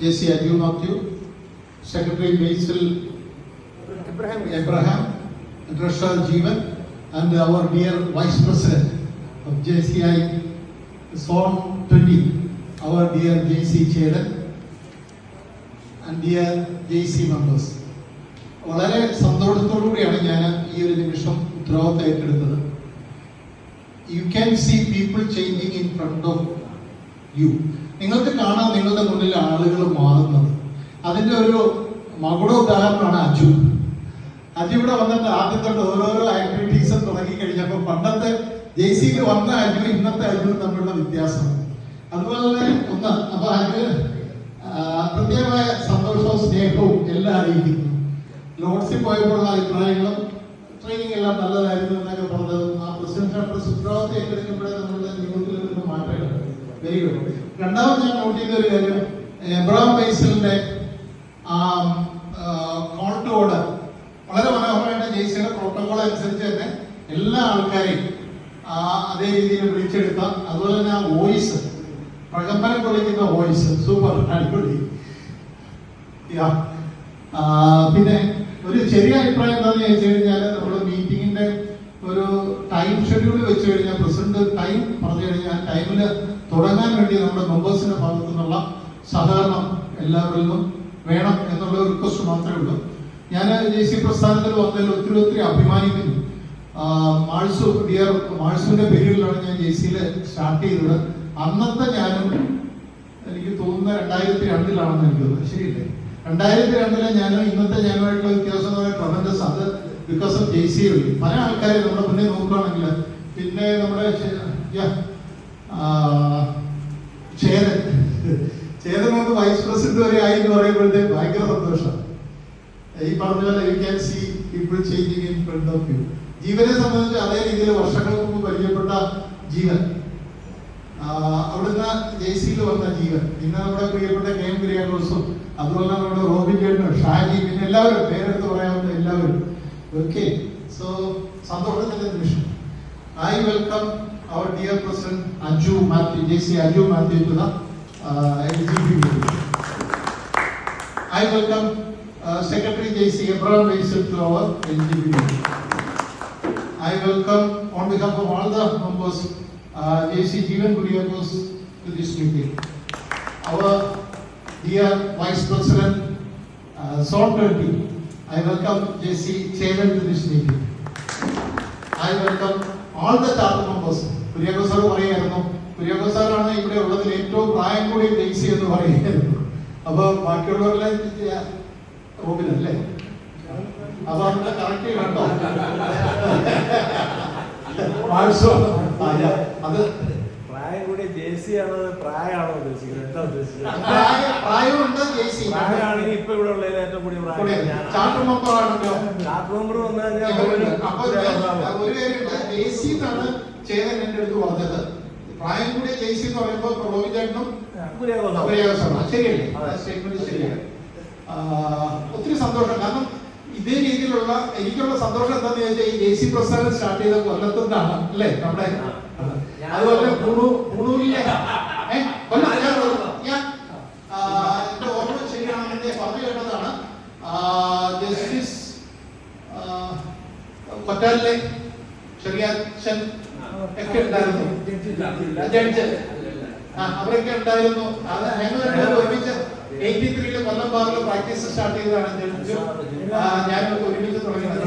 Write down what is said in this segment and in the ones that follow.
J.C. Aju Matthew, Secretary Basil Abraham, Treasurer Jeevan, and our dear Vice President of JCI Zone 20, our dear J.C. Chedan, and dear JC members. വളരെ സന്തോഷത്തോടുകൂടിയാണ് ഞാൻ ഈ ഒരു നിമിഷം ഉത്തരവാദിത്തം ഏറ്റെടുത്തത്. You can see people changing in front of you. നിങ്ങൾക്ക് കാണാം നിങ്ങളുടെ മുന്നിൽ ആളുകൾ മാറുന്നത്. അതിൻ്റെ ഒരു മകുട ഉദാഹരണമാണ് അജു. അജു ഇവിടെ വന്നിട്ട് ആദ്യത്തെ ഓരോരോ ആക്ടിവിറ്റീസും തുടങ്ങി കഴിഞ്ഞപ്പോൾ പണ്ടത്തെ JCയിൽ വന്ന അജു ഇന്നത്തെ അജു തമ്മിലുള്ള വ്യത്യാസം അതുപോലെ തന്നെ ഒന്ന്. അപ്പൊ അജു പ്രത്യേകമായ സന്തോഷവും സ്നേഹവും എല്ലാം അറിയിക്കുന്നു. ലോഡ്സിൽ പോയപ്പോഴുള്ള അഭിപ്രായങ്ങളും ട്രെയിനിങ് എല്ലാം നല്ലതായിരുന്നു എന്നൊക്കെ പറഞ്ഞത് ആ പ്രസിഡന്റ് ഉത്തരവാദിത്തം ഏറ്റെടുക്കുമ്പോഴേ നമ്മളുടെ ജീവിതത്തിൽ ഒരു മാറ്റമുണ്ട്. Very good. രണ്ടാമത് ഞാൻ നോട്ട് ചെയ്ത ഒരു കാര്യം, എബ്രഹാം ബൈസലിന്റെ കോൾ ടു ഓർഡർ വളരെ മനോഹരമായിട്ട് JCയുടെ പ്രോട്ടോകോൾ അനുസരിച്ച് തന്നെ എല്ലാ ആൾക്കാരെയും അതേ രീതിയിൽ വിളിച്ചെടുത്ത, അതുപോലെ തന്നെ ആ വോയിസ്, പ്രകമ്പനം കൊള്ളിക്കുന്ന വോയിസ് സൂപ്പർ അടിപൊളി. പിന്നെ ഒരു ചെറിയ അഭിപ്രായം എന്താണെന്ന് ചോദിച്ചു കഴിഞ്ഞാൽ, നമ്മുടെ മീറ്റിങ്ങിന്റെ ഒരു ടൈം ഷെഡ്യൂൾ വെച്ച് കഴിഞ്ഞാൽ പ്രസിഡന്റ് ടൈം പറഞ്ഞു കഴിഞ്ഞാൽ ടൈമിൽ തുടങ്ങാൻ വേണ്ടി നമ്മുടെ മെമ്പേഴ്സിന്റെ ഭാഗത്തു നിന്നുള്ള സഹകരണം എല്ലാവരിലും വേണം എന്നുള്ള ഒരു റിക്വസ്റ്റ് മാത്രമേ ഉള്ളൂ. ഞാൻ JC പ്രസ്ഥാനത്തിൽ വന്നതിൽ ഒത്തിരി അഭിമാനിക്കുന്നു. മാഴ്സുവിന്റെ പേരിലാണ് ഞാൻ JCയിൽ സ്റ്റാർട്ട് ചെയ്തത്. അന്നത്തെ ഞാനും എനിക്ക് തോന്നുന്ന 2002 എനിക്ക് തോന്നുന്നത്, ശരിയല്ലേ? 2002 ഞാനും ഇന്നത്തെ ഞാനുമായിട്ടുള്ള വ്യത്യാസം ട്രമൻഡസ്. അത് ബിക്കോസ് ഓഫ് JC. പല ആൾക്കാരെ നമ്മുടെ മുന്നേ നോക്കുകയാണെങ്കിൽ, പിന്നെ നമ്മുടെ ചേതനോട് വൈസ് പ്രസിഡന്റ് വരെ ആയി എന്ന് പറയുമ്പോഴത്തേക്ക് ഭയങ്കര സന്തോഷമാണ്. ഈ പറഞ്ഞ പോലെ you can see people changing in front of you. ജീവനെ സംബന്ധിച്ച് അതേ രീതിയിൽ വർഷങ്ങൾക്ക് മുമ്പ് പരിചയപ്പെട്ട ജീവൻ, അവിടുന്ന് JCയിൽ വന്ന ജീവൻ, പിന്നെ നമ്മുടെ പ്രിയപ്പെട്ട KM കുര്യാക്കോസും, അതുപോലെ നമ്മുടെ റോബിൻ ചേട്ടനും ഷാജി, പിന്നെ എല്ലാവരും പേരെടുത്ത് പറയാവുന്ന എല്ലാവരും. ഓക്കെ, സോ സന്തോഷത്തിന്റെ നിമിഷം. I welcome our dear President Aju Matthew, JC Aju Matthew to the LGP meeting. I welcome Secretary JC Abraham Basil to our LGP meeting. I welcome on behalf of all the members JC Jeevan Kuryakos to this meeting. Our dear Vice President Zone 20, I welcome JC Chedan to this meeting. I welcome all the charter members. Kuriakose sir പറയായിരുന്നു, കുര്യാക്കോസ് സാറാണ് ഇവിടെ ഉള്ളതിൽ ഏറ്റവും പ്രായം കൂടി JC എന്ന് പറയുകയായിരുന്നു. അപ്പൊ ബാക്കിയുള്ളവരെല്ലാം റോബിനല്ലേ? അപ്പൊ അതിന്റെ കറക്റ്റ് കണ്ടോ? അത് പ്രായം കൂടി JC ആണോ പ്രായമാണോ ഉദ്ദേശിക്കുന്നത്? എന്താ ഉദ്ദേശിക്കുന്നത്? പ്രായമുണ്ട് JC. പ്രായമാണെങ്കിൽ ഇപ്പൊ ഇവിടെ ഉള്ളതിൽ ഏറ്റവും കൂടിയ പ്രായം ചാർട്ടർ മെമ്പർ ആണല്ലോ. ചാർട്ടർ മെമ്പർ വന്നു കഴിഞ്ഞാൽ ഒരു കാര്യമില്ല, JC എന്നാണ് ചേതൻ എന്റെ അടുത്ത് പറഞ്ഞത്. പ്രായം കൂടിയ JC എന്ന് പറയുമ്പോൾ റോബിൻ ചേട്ടനും ശരിയല്ലേ? സ്റ്റേറ്റ്മെന്റ് ശരിയാണ്. ഒത്തിരി സന്തോഷം. കാരണം ഇതേ രീതിയിലുള്ള എനിക്കുള്ള സന്തോഷം എന്താന്ന് ചോദിച്ചാൽ, ഈ JC പ്രസ്ഥാനം സ്റ്റാർട്ട് ചെയ്ത കൊല്ലത്തുനിന്നാണ് അല്ലേ? നമ്മുടെ അതുപോലെ പൂണൂരിലെ എന്റെ ഓർമ്മ ശരിയാണെന്ന് പറഞ്ഞു കേട്ടതാണ്. ജസ്റ്റിസ് കൊറ്റാലിലെ ചെറിയാച്ചൻ ഒക്കെ ഉണ്ടായിരുന്നു, ജഡ്ജ് അവരൊക്കെ ഉണ്ടായിരുന്നു. അത് ഞങ്ങൾ ഒരുമിച്ച് 83 കൊല്ലം ബാറിൽ പ്രാക്ടീസ് സ്റ്റാർട്ട് ചെയ്തതാണ്. ഞാനൊക്കെ ഒരുമിച്ച് തുടങ്ങിയത്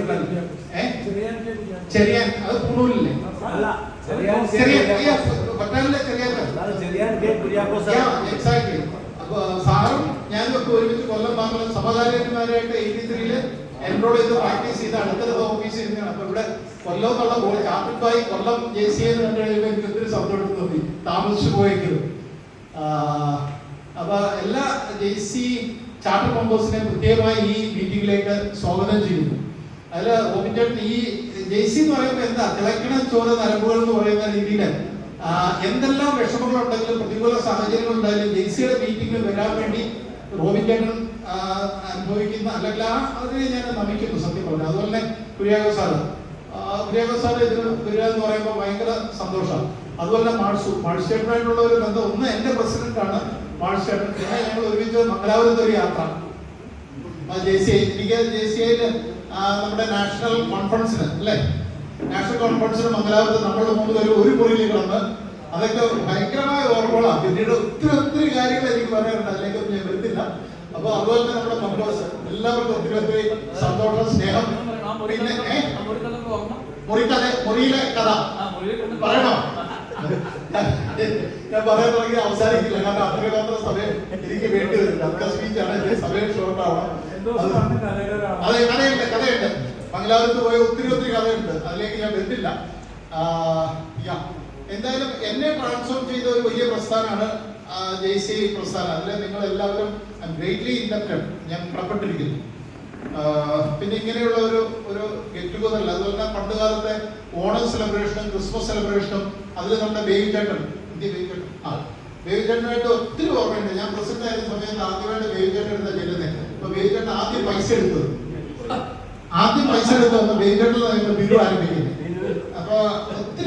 ചെറിയാൻ, അത് പൂണൂരിലെ എക്സാക്ട്ലി. അപ്പൊ സാറും ഞാനും ഒക്കെ ഒരുമിച്ച് കൊല്ലം ബാറിൽ സമകാലികന്മാരായിട്ട് 83 എൻറോൾ ചെയ്ത് പ്രാക്ടീസ് ചെയ്ത് അടുത്തടുത്ത ഓഫീസിൽ ഇരുന്നാണ്. അപ്പൊ ഇവിടെ കൊല്ലത്തുള്ള ചാപ്പിപ്പായി കൊല്ലം JC എന്ന് കണ്ടു കഴിയുമ്പോൾ എനിക്ക് ഒത്തിരി സന്തോഷം തോന്നി, താമസിച്ചു പോയെങ്കിലും. അപ്പൊ എല്ലാ JC ചാർട്ടർ മെമ്പേഴ്സിനെ പ്രത്യേകമായി ഈ മീറ്റിംഗിലേക്ക് സ്വാഗതം ചെയ്യുന്നു. അതിൽ റോബിൻ ചേട്ടൻ ഈ JC എന്ന് പറയുമ്പോൾ എന്താ തിളക്കണ ചോര നരമ്പുകൾ എന്ന് പറയുന്ന രീതിയിൽ എന്തെല്ലാം വിഷമങ്ങളുണ്ടെങ്കിലും പ്രതികൂല സാഹചര്യങ്ങൾ ഉണ്ടായാലും JCയുടെ മീറ്റിംഗിൽ വരാൻ വേണ്ടി റോബിൻ ചേട്ടൻ അനുഭവിക്കുന്ന അല്ലെങ്കിൽ അതിനെ ഞാൻ നമിക്കുന്നു സത്യം പറഞ്ഞു. അതുപോലെ തന്നെ കുര്യാക്കോസ് സാറ് ഇതിന് വരിക എന്ന് പറയുമ്പോൾ ഭയങ്കര സന്തോഷമാണ്. അതുപോലെ മാഴ്ചേട്ടനായിട്ടുള്ള ഒരു ബന്ധം ഒന്ന് എന്റെ പ്രസിഡന്റാണ് മാഴ്ചേട്ടൻ. പിന്നെ ഞങ്ങൾ ഒരുമിച്ച് മംഗലാപുരത്ത് ഒരു യാത്ര എനിക്ക് JCI നമ്മുടെ നാഷണൽ കോൺഫറൻസിന് അല്ലേ, നാഷണൽ കോൺഫറൻസിന് മംഗലാപുരത്ത് നമ്മൾ മുമ്പ് ഒരു മുറിയിൽ കിടന്ന് അതൊക്കെ ഭയങ്കരമായ ഓർമ്മകളാണ്. പിന്നീട് ഒത്തിരി കാര്യങ്ങൾ എനിക്ക് പറയാറുണ്ട്, അതിലേക്കൊന്നും ഞാൻ വരുന്നില്ല. അപ്പൊ അതുപോലെ തന്നെ നമ്മുടെ മെമ്പേഴ്സ് എല്ലാവർക്കും ഒത്തിരി സന്തോഷം, സ്നേഹം. പിന്നെ മുറിയിലെ കഥ പറയണോ? ഞാൻ പറയാൻ തുടങ്ങി അവസാനിക്കില്ല, കാരണം അത്രമാത്രം സമയം എനിക്ക് വേണ്ടി വരും. സ്പീച്ചാണ്, സമയം ഷോർട്ട് ആവണം. അതെ, കഥയുണ്ട്. മംഗലാപുരത്ത് പോയ ഒത്തിരി കഥയുണ്ട്, അതിലേക്ക് ഞാൻ വരുന്നില്ല. എന്തായാലും എന്നെ ട്രാൻസ്ഫോം ചെയ്ത ഒരു വലിയ പ്രസ്ഥാനമാണ് JCI പ്രസ്ഥാനം. അതിൽ നിങ്ങൾ എല്ലാവരും ഗ്രേറ്റ്ലി ഇൻഡപ്റ്റഡ്, ഞാൻ കടപ്പെട്ടിരിക്കുന്നു. പിന്നെ ഇങ്ങനെയുള്ള ഒരു ഗെറ്റ് ടുഗദർ, അതുപോലെ തന്നെ പണ്ട് കാലത്തെ ഓണം സെലിബ്രേഷനും ക്രിസ്മസ് സെലിബ്രേഷനും അതിൽ നമ്മുടെ ബേബിചേട്ടൻ ബേബിചേട്ടനായിട്ട് ഒത്തിരി ഓർമ്മയുണ്ട്. ഞാൻ പ്രസിഡന്റ് ആയിരുന്ന സമയത്ത് ആദ്യമായിട്ട് ബേബിചേട്ടൻ എടുത്ത ചെല്ലുന്നത്. അപ്പൊ ബേബിചേട്ടൻ ആദ്യം പൈസ എടുത്തത് ബേബിചേട്ടൻ ഞങ്ങൾ ബിരു ആരംഭിക്കുന്നത്. അപ്പൊ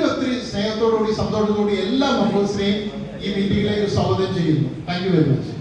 ഒത്തിരി സ്നേഹത്തോടുകൂടി സന്തോഷത്തോടുകൂടി എല്ലാ മെമ്പേഴ്സിനെയും ഈ മീറ്റിംഗിലേക്ക് സ്വാഗതം ചെയ്യുന്നു. Thank you very much.